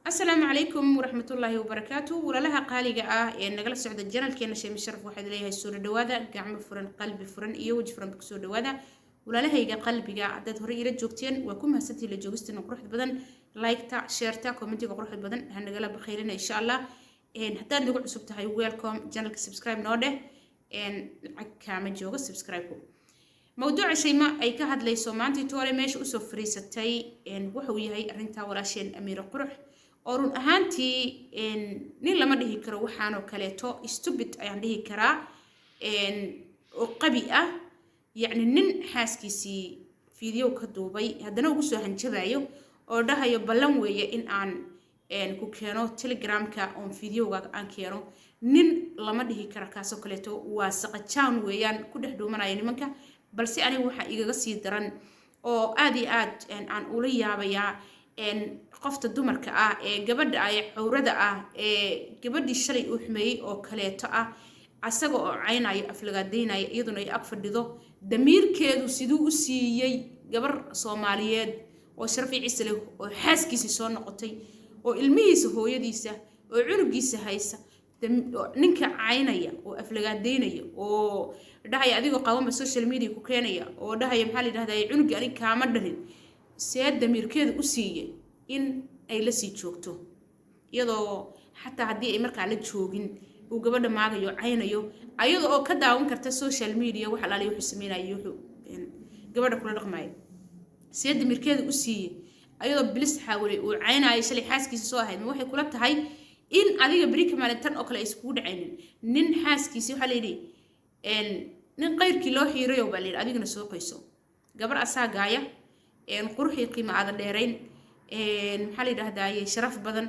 السلام عليكم ورحمة الله وبركاته ولا لها قالي إن نقل سعد الجنال كنا شيء مشرف واحد ليها السورة دوادا قعم فرن قلب فرن وجه فرن بكسور دوادا ولا لها يجا قلبي عدد هري إلى جوكتين وكم هستي لجوجستين وقروح بدن لايك تا شير تا كومنتي وقروح بدن هنقلها بخيرنا إن شاء الله إن حتى نقول عصبت هاي ويلكم جنال سبسكرايب نوده إن كامل جوجا سبسكرايبه موضوع شيء ما أي كهاد ليسو مانتي توري ماش أسفري ستي إن وحوي هاي أرنتا ولا شيء أمير قروح orun ahaantii nin lama dhihi karo waxaan oo kaleeto stupid ayaan dhihi karaa oo qabi ah yani nin xaaskiisii video ka duubay haddana ugu soo hanjabayo oo dhahayo ballan weeye in aan ku keeno telegramka on videoga aan keeno nin lama dhihi karo kaas oo kaleeto waa saqajaan weeyaan ku dhex dhuumanaya nimanka balse aniga waxa igaga sii daran oo aad iyo aad aan ula yaabayaa qofta dumarka ah ee gabadha ay xawrada ah ee gabadhii shalay u xumeeyay oo kaleeto ah asaga oo caynayo aflagaadeynaya iyaduna ay ag fadhido damiirkeedu siduu u siiyay gabar Soomaaliyeed oo sharfiiciisa leh oo xaaskiisa soo noqotay oo ilmihiisa hooyadiisa oo cunugiisa haysa ninka caynaya oo aflagaadeynaya oo dhahaya adigoo qabanba social media ku keenaya oo dhahaya maxaa la yiraahdaa cunugi aniga kaama dhalin سياد دمير كده أسيء إن أي لسي شوكتو يضو حتى هدي أي مركع لتشوجين وقبل ما عيو عينه يو أيضا أو كده أو كرت السوشيال ميديا وحلالي وحسمين أيوه يعني قبل كل رقمي سياد دمير كده أسيء أيضا بلس حاولي وعينه أي شلي حاسكي سواهد موحي كلها هاي إن أذيك بريك مال التن أكل إسكود عين نين حاسكي سو حليلي إن نين غير كيلو حيريو بالي أذيك نسوق يسو قبل أسا جاية قروحي قيمة هذا ديرين محلي ده شرف بدن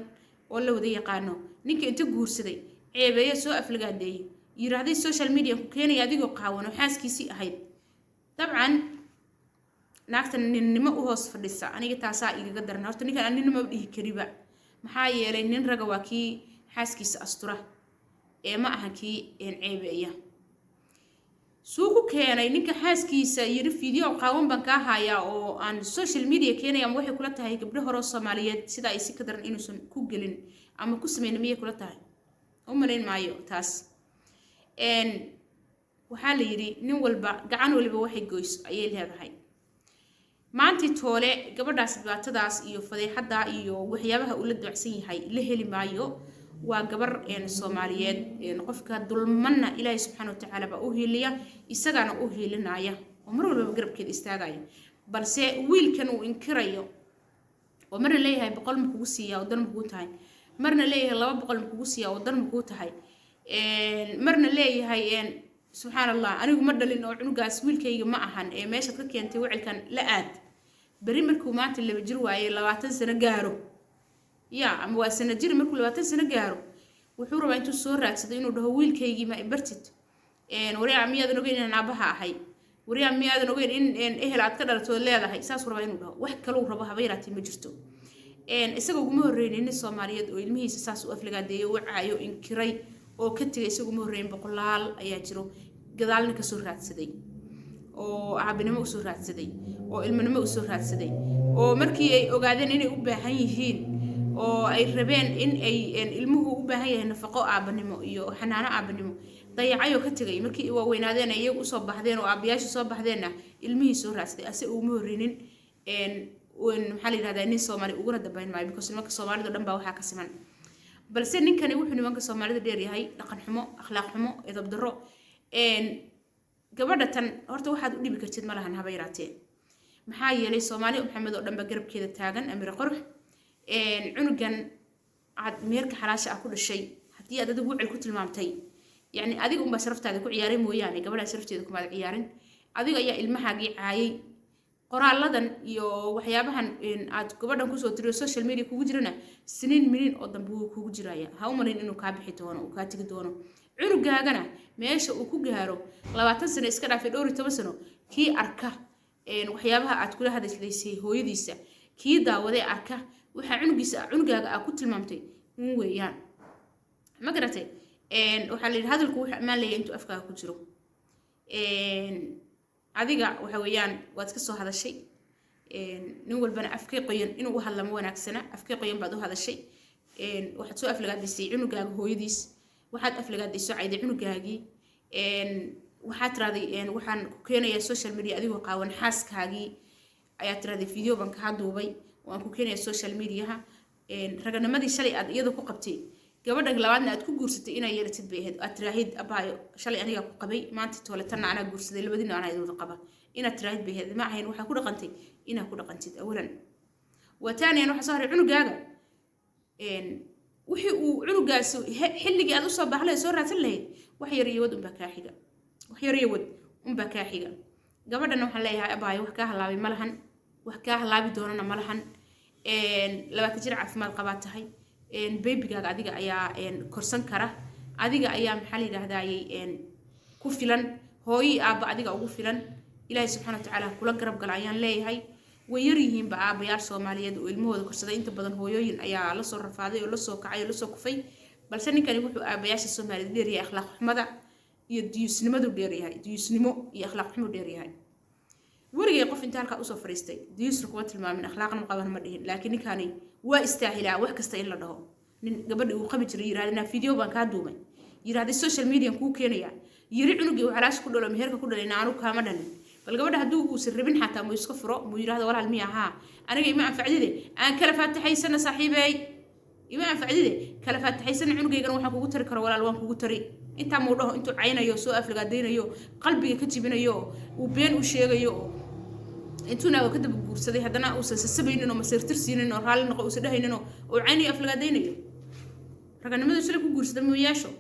ولا وذي قانو نيك أنت جورسدي عيبية سوء أفلقات دي يرادي السوشيال ميديا كأنه يديقوا قاون وحاس كيسي أهيد طبعا ناقتن إن ما هو صفر لسه أنا جت عساء يقدر نهارت نيك أنا ما بديه كريبة محايا لين رجواكي حاس كيس أسطورة ما أحكي إن عيبية suuqu keenay ninka xaaskiisa yiri video qaawan banka haya oo aan social media keenay ama waxay kula tahay gabdho hore Soomaaliyeed sida ay si ka daran inuusan ku gelin ama ku sameeyay miyay kula tahay oo maleyn maayo taas waxa la yiri nin walba gacan waliba waxay goys ayay leedahay maanta toole gabadhaas dhibaatadaas iyo fadeexada iyo waxyaabaha uu la ducsan yahay la heli maayo waa gabar Soomaaliyeed qofka dulmanna Ilaahay subhanahu wa ta'ala ba u heeliya isagana u heelinaya oo mar walba garabkeeda istaagaya balse wiilkan uu inkirayo oo marna leeyahay 100 ma kugu siiya oo dan ma kugu tahay marna leeyahay 200 ma kugu siiya oo dan ma kugu tahay marna leeyahay subhanallah anigu ma dhalin oo cunugaas wiilkayga ma ahan ee meesha ka keentay wicilkan la aad bari markuu maanta la jir waaye 20 sano gaaro يا أما واسنا جري مركو لواتن سنة جارو وحورة ما أنتو صور رأسد إنه ده هو الكيجي ما إبرتت وريا عمية ده نقول إن عبها هاي وريا عمية ده نقول إن إيه لا تقدر تقول لا هاي ساس ورا إنه ده واحد كلو ربها بيرات مجرتو إسقوا جمهورين إن الصوماليات وإلمي ساس وأفلق دي وعيو إن كري أو كتير إسقوا جمهورين بقولال أياجرو جدالنا كسور رأسدي أو عبنا ما كسور رأسدي أو إلمنا ما كسور رأسدي أو مركي أو قاعدين إني أبى هين oo ay rabeen in ay ilmuhu u baahan yahay nafaqo aabanimo iyo xanaano aabanimo dayacayo ka tagay markii waa weynaadeen iyagu soo baxdeen oo aabiyaashu soo baxdeenna ilmihii soo raastay ase uu ma horinin maxaa la yiraahdaa nin Soomaali ugu dabayn maayo because nimanka Soomaalida dhan baa waxa ka siman balse ninkani wuxuu nimanka Soomaalida dheer yahay dhaqan xumo akhlaaq xumo edab darro gabadha tan horta waxaad u dhibi kartid ma lahan haba yaraatee maxaa yeelay Soomaali Maxamed oo dhan ba garabkeeda taagan Amir Qurux cunugan عاد ميرك حلاش أكل الشيء حتى أدد وعي الكتل مامتي يعني أديك أم بشرفت هذا كل عيارين مو يعني قبل شرفت هذا كم هذا عيارين أديك يا المحاجي عاي قرار لدن يو وحيابها إن عاد قبل نكوسو تري السوشيال ميديا كوجرنا سنين منين قدام بو كوجرايا هاو مرين إنه كابح تونه وكاتك تونه عنق جانا ماشى وكوجهارو لو تنسى إسكنا في دوري تبصنو كي أركه إن وحيابها عاد كل هذا ليسي هو يديسه كي داودي أركه waxa cunugaaga ku tilmaamtay weeyaan ma garatay waxa la yiraahdaa hadalku waxa ma leeyahay intuu afkaaga ku jiro adiga waxa weeyaan waad ka soo hadashay nin walbana afkay qoyan inuu hadlamo wanaagsana afkay qoyan baad u hadashay waxaad soo aflagaadisay cunugaaga hooyadiis waxaad aflagaadisay cayday cunugaagii waxaad tiraahday waxaan ku keenayaa social media adigoo qaawan xaaskaagii ayaa tiraahday video ban ka duubay waan ku keenayaa social mediaha raganamadii shalay aad iyada ku qabtay gabadha labaadna aad ku guursatay inay yeelatid bay ahayd aad tiraahid abaayo shalay aniga ku qabay maanta toolatan anaa guursaday labadina anaa idin qaba inaad tiraahid bay ahayd ma ahayn waxa ku dhaqantay inaad ku dhaqantid awalan wataaniyan waxa soo haray cunugaaga wixii uu cunugaas xilligii aad u soo baaxlay soo raadsan lahayd wax yar iyo wad unba ka xiga wax yar iyo wad unba ka xiga gabadhana waxaan leeyahay abaayo wax ka halaabay malahan wax ka halaabi doonana malahan 20 jir caafimaad qaba tahay baby-gaaga adiga ayaa korsan kara adiga ayaa maxaa la yiraahdaayay ku filan hooyi aaba adiga ugu filan ilaahay subxaanahu wa ta'aala kula garab gal ayaan leeyahay way yar yihiin ba aabayaal Soomaaliyeed oo ilmahooda korsaday inta badan hooyooyin ayaa la soo rafaaday oo la soo kacay oo la soo kufay balse ninkani wuxuu aabayaasha Soomaaliyeed dheeriyay akhlaaq xumada iyo diyuusnimadu dheeriyay diyuusnimo iyo akhlaaq xumo dheeriyay warigay qof inta halka u soo fariistay diyuusna kuma tilmaamin akhlaaqna qaban ma dhihin laakiin ninkani waa istaahilaa wax kasta in la dhaho nin gabadhi uu qabi jiray yiraahdaa video baan ka duumay yiraahday social media ku keenaya yiri cunugii uu xalaash ku dhalo meherka ku dhalay aanu kaama dhalin bal gabadha haduu uu sirribin xataa mu iska furo mu yiraahdo walaal miya ha aniga ima anfacdide aan kala faataxaysana saaxiibay ima anfacdide kala faataxaysana cunugeygana waxaan kugu tari karo walaal waan kugu tari inta muu dhaho intuu caynayo soo aflagaadeynayo qalbiga ka jibinayo uu been u sheegayo intuu naaga ka dab guursaday hadana uu sasabaynin oo masirtirsiinin oo raali noqo uu sadahaynin oo cayni aflagaadeynayo raganimadu shalay ku guursaday mu yeesho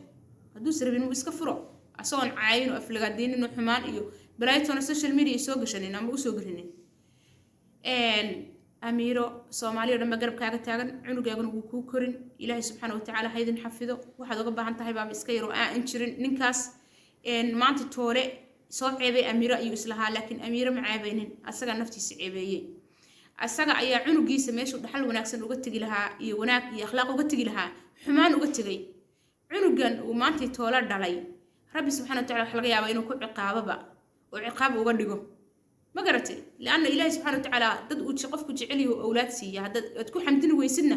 haduu sirribin uu iska furo asoon caayino aflagaadeynin oo xumaan iyo balaaytona social media soo gashanin ama u soo garinin amiiro Soomaaliya dhanba garabkaaga taagan cunugaagana uu ku korin Ilaahay subxaanahu wa ta'aala haydin xafido waxaad uga baahan tahay baab iska yar oo aan jirin ninkaas maanta toole soo ceebay amiiro ayuu islahaa laakiin amiiro ma ceebaynin asaga naftiisa ceebeeyay asaga ayaa cunugiisa meesha dhaxal wanaagsan uga tagi lahaa iyo wanaag iyo akhlaaq uga tagi lahaa xumaan uga tagay cunugan uu maanta toole dhalay Rabbi subxaanahu wa ta'aala wax laga yaabaa inuu ku ciqaababa oo ciqaab uga dhigo ma garatay laana Ilaahay subxaanahu wa ta'aala dad uu qofku jecel yahay awlaad siiya dad ku xamdin weysidna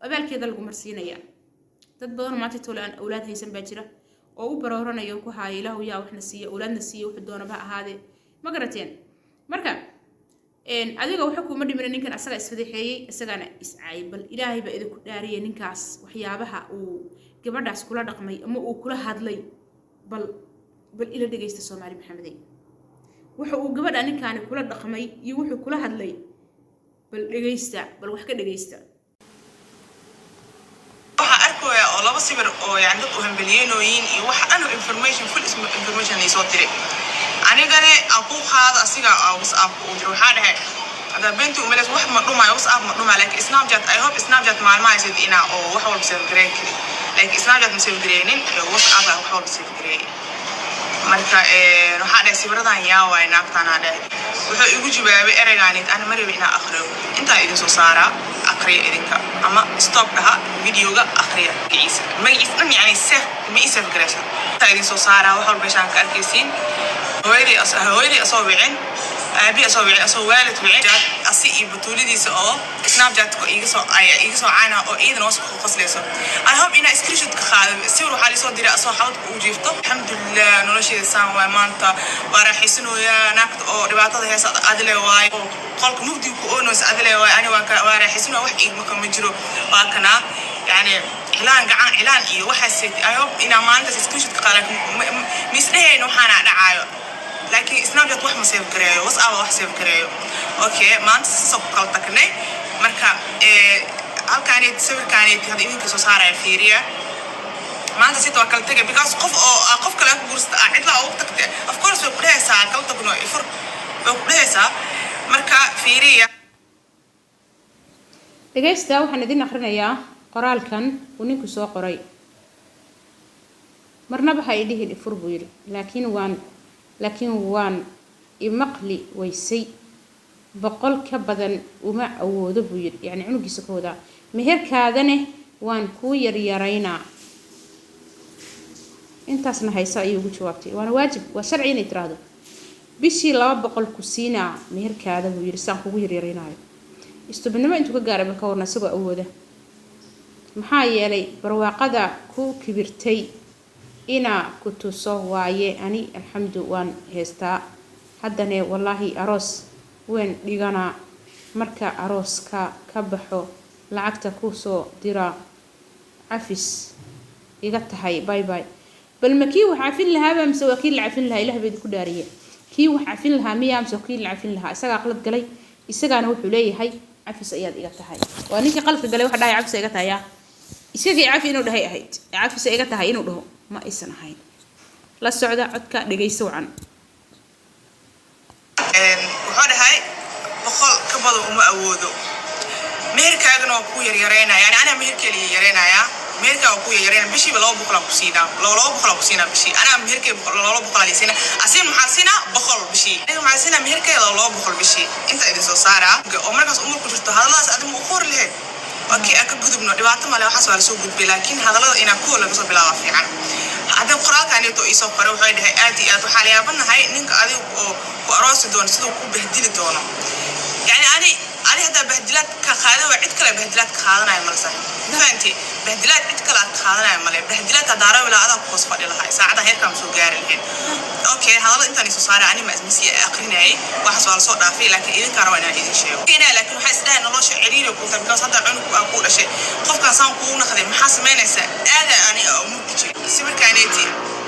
abaalkeeda lagu marsiinaya dad badan maanta toole aan awlaad haysan baa jira oo u barooranayo ku haay Ilaahu yaa waxna siiya awlaadna siiya wax doonaba ahaade ma garateen marka adiga waxa kuma dhimin ninkan asaga isfadeexeeyay asagana iscaay bal Ilaahay ba idinku dhaariyay ninkaas waxyaabaha uu gabadhaas kula dhaqmay ama uu kula hadlay bal ila dhageysta Soomaali Maxameday waxa uu gabadha ninkan kula dhaqmay iyo wuxuu kula hadlay bal dhageysta bal wax ka dhageysta waxa arkoya oo laba sawir oo yaan dad u hambaliyeenooyin iyo waxa anu information full information ay soo diray anigana aku qaada asiga WhatsApp oo jiro waxa dhahay hada beentu umalas wax ma dhumayo WhatsApp ma dhumayo like Snapchat I hope Snapchat maalmaha ay sidina oo wax walba soo gareey like Snapchat ma soo gareeynin WhatsApp wax walba soo gareey marka waxa dhahay sawiradan yaa way naagtana dhahay wuxuu igu jawaabay eraygaanid aan marib ina akhriyo inta idin soo saara akhriyo idinka ama stop dhaha videoga akhriyo magiisa yani saf ma isaf garasha inta idin soo saara wax walba shan ka arkaysiin hooyadii asoo wicin aabi asoo wicin asoo waalid wicin asi iyo batuulidiisa oo Snapchat ko iga soo caana oo iidan oo soo qaslayso I hope ina screenshot ka qaado sawir waxa la soo diray asoo xawd u jiifto alxamdulillah nolosheeda saan waa maanta waa raaxisanoya naagta oo dhibaatada heesa adle waay qolka mugdi ku oonos adle waay ani waa raaxisano wax iig ma jiro waa kana yani ilaan iyo waxa seeti I hope ina maanta screenshot ka qaado misdheeyno waxana dhacaayo laakiin Snapchat wax ma save gareeyo WhatsApp wax save gareeyo okay maanta soo kala tagnay marka halkaan sawirkaan hada idinka soo saaray fiiriya maanta si kala tagay because qof kale ku gursta cidla oo tagtay of course way ku dhaysaa kala tagno ifur way ku dhaysaa marka fiiriya dhageysta waxaan idin akhrinayaa qoraalkan uu ninku soo qoray marnaba ha idhihin ifur buu yiri laakiin waan imaqli waysay boqol ka badan uma awoodo buu yiri yani cunugiisa ka wada meherkaadane waan ku yaryaraynaa intaasna haysa ayuu ugu jawaabtay waana waajib waa sharci inay tiraahdo bishii 200 ku siinaa meherkaada buu yiri saan kugu yaryaraynayo istubnimo intuu ka gaaray ka warna isagoo awooda maxaa yeelay barwaaqada ku kibirtay ina ku tuso waaye ani alxamdu waan heystaa haddana wallaahi aroos weyn dhigana marka arooska ka baxo lacagta ku soo dira cafis iga tahay bye bye bal ma kii wax cafin lahaa mise waa kii la cafin lahaa ilaah bay ku dhaariye kii wax cafin lahaa miyaa mise kii la cafin lahaa isagaa qalad galay isagaana wuxuu leeyahay cafis ayaad iga tahay waa ninkii qaladka galay waxa dhahay cafis iga tahay isagii cafi inuu dhahay ahayd cafis iga tahay inuu dhaho ma aysan ahayn la socda codka dhageyso wacan wuxuu dhahay boqol ka badan uma awoodo meherkaagana waa ku yaryareynaya yani anaa meherkeeliya yareynayaa meherka waa ku yaryareynaya bishiiba 200 ku siinaa 200 ku siinaa bishii anaa meherkee 200 liisina asiin maxaa siinaa 100 bishii aniga maxaa siinaa meherkeeda 200 bishii inta idin soo saaraa oo markaas umur ku jirto hadaladaas adigu u qor lahayd okay aka gudubno dhibaato male waxaas waa lasoo gudbay laakiin hadalada inaa kuwa laga soo bilaaba fiican haddii qoraalkaanito isoo qoray waxay dhahay aad iyo aad waxaa la yaabanahay ninka adigu oo ku aroosi doono siduu ku bahdili doono yani ani haddaa bahdilaad ka qaada waa cid kale bahdilaad ka qaadanaya male sax fahanti bahdilaad cid kale aad qaadanaya male bahdilaadka daaro ilaa adaa ku hoos fadhi lahay saacada heerkaan soo gaari lahayn okay hadalada intaan isoo saaray ani masii aqrinayay waxaas waa lasoo dhaafay laakiin idinkaan rabaa inaan idin sheego laakiin waxaa isdhahay nolosha ciriiri ku tahay because hadda cunug baa ku dhashay qofkaan saan kugu naqday maxaa samaynaysaa aada ani murku jiri sawirkaaneeti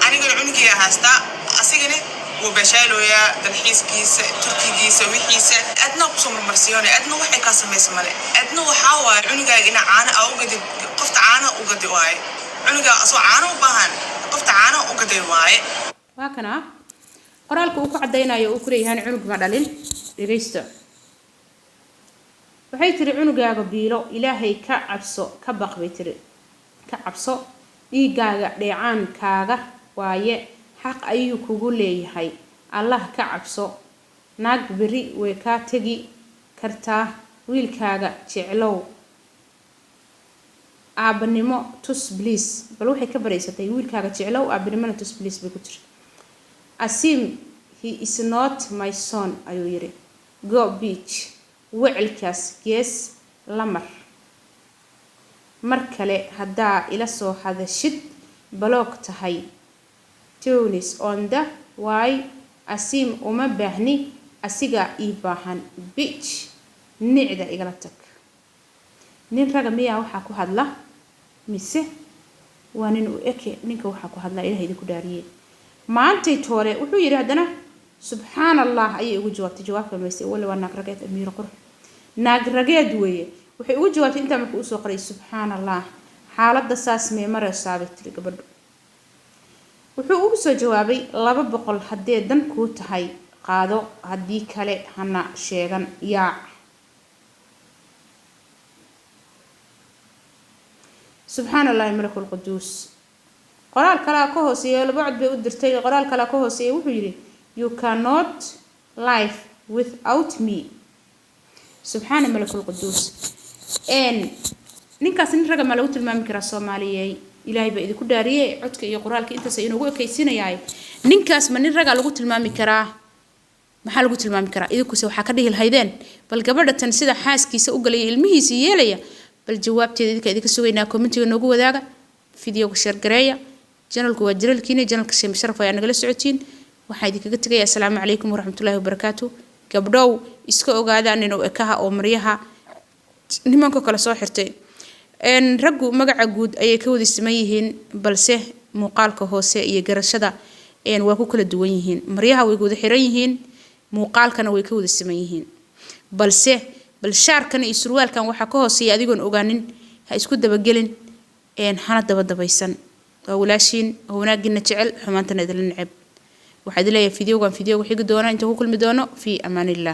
anigana cunugayga haystaa asigana وبشالويا تلحيسكيس تركيجيس وحيسة أدنى قسم مرسيوني أدنى وحي كاسم يسمله أدنى وحاول عنقا إن عانا أو قد قفت عانا وقد واي عنقا أصلا عانا وبهان قفت عانا وقد واي وهكذا قرالك وكو عدينا يا أكري هان عنق مدلين ريستر waxay tiri cunugaaga biilo ilaahay ka cabso ka baq bay tiri ka cabso dhiigaaga dheecaankaaga waaye xaq ayuu kugu leeyahay allah ka cabso naag beri way ka tagi kartaa wiilkaaga jeclow aabanimo tus please bal waxay ka bareysatay wiilkaaga jeclow aabanimo tus please bay ku tiri Asim he is not my son ayuu yiri go beach wicilkaas gees lamar mar kale haddaa ila soo hadashid block tahay Tunis on the why Asim uma baahni asiga ii baahan beach nicda igala tag nin raga miyaa waxaa ku hadla mise waa nin u eke ninka waxaa ku hadla ilaahay idinku dhaariyay maantay toore wuxuu yiri haddana subhanallah ayay ugu jawaabtay jawaabka meesay wala waa naag rageed amiir qurux naag rageed weeye waxay ugu jawaabtay inta markuu soo qoray subhanallah xaaladda saas mee maraysaa tiri gabadhu wuxuu ugu soo jawaabay 200 hadee dan ku tahay qaado hadii kale hana sheegan yaa subhanallah malakul qudus qoraal kala ka hooseeyo laba cod bay u dirtay qoraal kala ka hooseeyo wuxuu yiri you cannot live without me subhana malakul qudus ninkaas nin raga ma lagu tilmaami karaa Soomaaliyeey ilaahay ba idinku dhaariyay codka iyo qoraalka intaas ay inoogu ekaysinayay ninkaas ma nin raga lagu tilmaami karaa maxaa lagu tilmaami karaa idinku waxa ka dhigi lahaydeen bal gabadha tan sida xaaskiisa u galay ilmihiisa yeelaya bal jawaabteeda idinka sugaynaa commentiga noogu wadaaga fiidiyoga share gareeya channelku waa channelkiina channelka Sheem Sharaf ayaa nagala socotiin waxa idinkaga tagay assalaamu calaykum waraxmatullaahi wabarakaatuh gabdhow iska ogaadaan inuu ekaha oo maryaha nimanka kala soo xirtay raggu magaca guud ayay ka wada siman yihiin balse muuqaalka hoose iyo garashada waa ku kala duwan yihiin maryaha way wada xiran yihiin muuqaalkana way ka wada siman yihiin balse shaarkan iyo surwaalkan waxa ka hooseeya adigoon ogaanin ha isku dabagelin hana dabaysan waa walaashin wanaagina jecel xumaantana idin neceb waxaad leeyahay fiidiyowgan xigi doona inta ku kulmi doono fi amaanillah